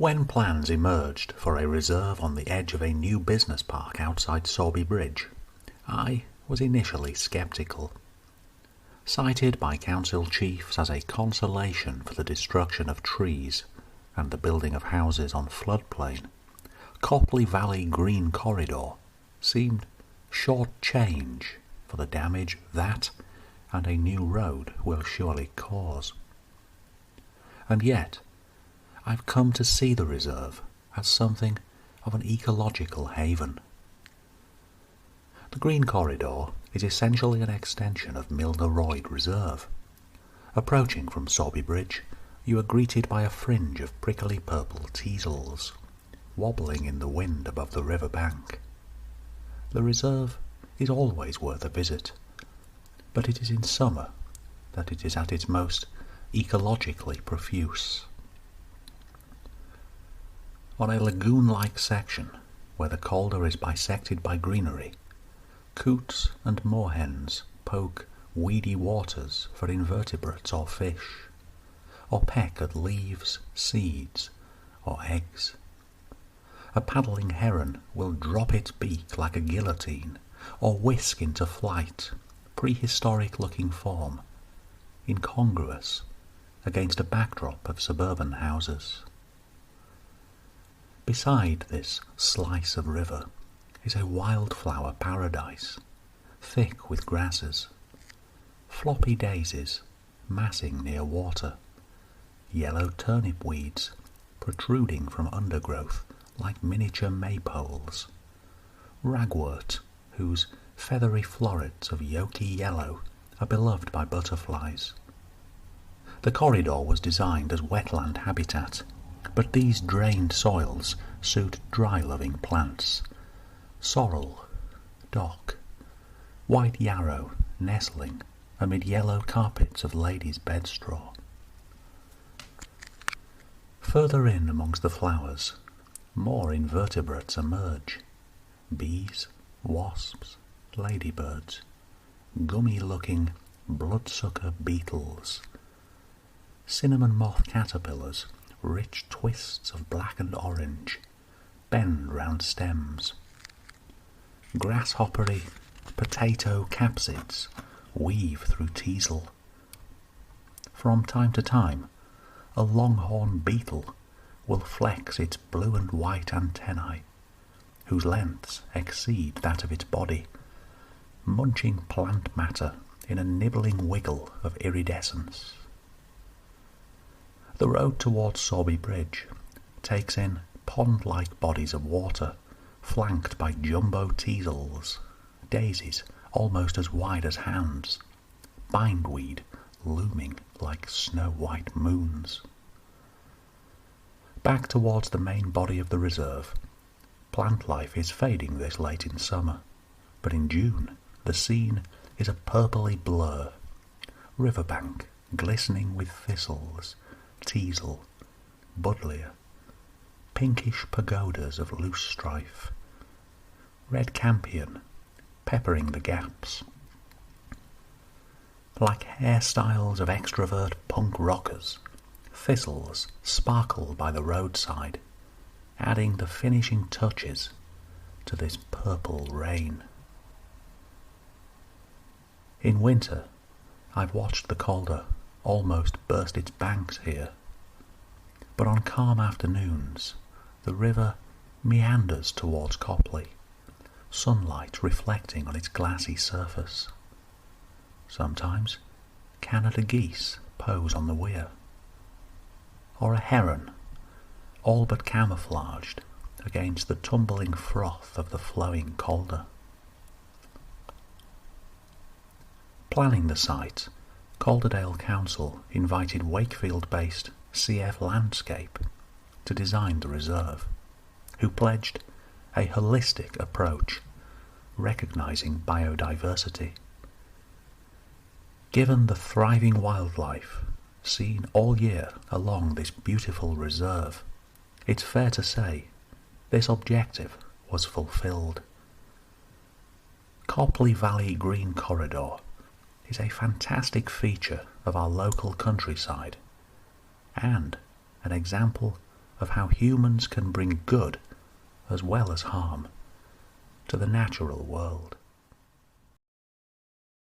When plans emerged for a reserve on the edge of a new business park outside Sowerby Bridge, I was initially sceptical. Cited by council chiefs as a consolation for the destruction of trees and the building of houses on floodplain, Copley Valley Green Corridor seemed short change for the damage that and a new road will surely cause. And yet, I've come to see the reserve as something of an ecological haven. The Green Corridor is essentially an extension of Milner Royd Reserve. Approaching from Sowerby Bridge, you are greeted by a fringe of prickly purple teasels, wobbling in the wind above the river bank. The reserve is always worth a visit, but it is in summer that it is at its most ecologically profuse. On a lagoon-like section, where the Calder is bisected by greenery, coots and moorhens poke weedy waters for invertebrates or fish, or peck at leaves, seeds, or eggs. A paddling heron will drop its beak like a guillotine, or whisk into flight, prehistoric-looking form, incongruous against a backdrop of suburban houses. Beside this slice of river is a wildflower paradise, thick with grasses, floppy daisies massing near water, yellow turnip weeds protruding from undergrowth like miniature maypoles, ragwort whose feathery florets of yolky yellow are beloved by butterflies. The corridor was designed as wetland habitat, but these drained soils suit dry-loving plants. Sorrel, dock, white yarrow nestling amid yellow carpets of ladies' bedstraw. Further in amongst the flowers, more invertebrates emerge. Bees, wasps, ladybirds, gummy-looking bloodsucker beetles, cinnamon moth caterpillars, rich twists of black and orange, bend round stems. Grasshoppery potato capsids weave through teasel. From time to time, a longhorn beetle will flex its blue and white antennae, whose lengths exceed that of its body, munching plant matter in a nibbling wiggle of iridescence. The road towards Sowerby Bridge takes in pond-like bodies of water, flanked by jumbo teasels, daisies almost as wide as hands, bindweed looming like snow-white moons. Back towards the main body of the reserve, plant life is fading this late in summer, but in June the scene is a purpley blur, riverbank glistening with thistles, teasel, buddleia, pinkish pagodas of loose strife, red campion peppering the gaps. Like hairstyles of extrovert punk rockers, thistles sparkle by the roadside, adding the finishing touches to this purple rain. In winter, I've watched the Calder almost burst its banks here, but on calm afternoons the river meanders towards Copley, sunlight reflecting on its glassy surface. Sometimes Canada geese pose on the weir, or a heron, all but camouflaged against the tumbling froth of the flowing Calder. Planning the site, Calderdale Council invited Wakefield-based CF Landscape to design the reserve, who pledged a holistic approach, recognising biodiversity. Given the thriving wildlife seen all year along this beautiful reserve, it's fair to say this objective was fulfilled. Copley Valley Green Corridor is a fantastic feature of our local countryside and an example of how humans can bring good, as well as harm, to the natural world.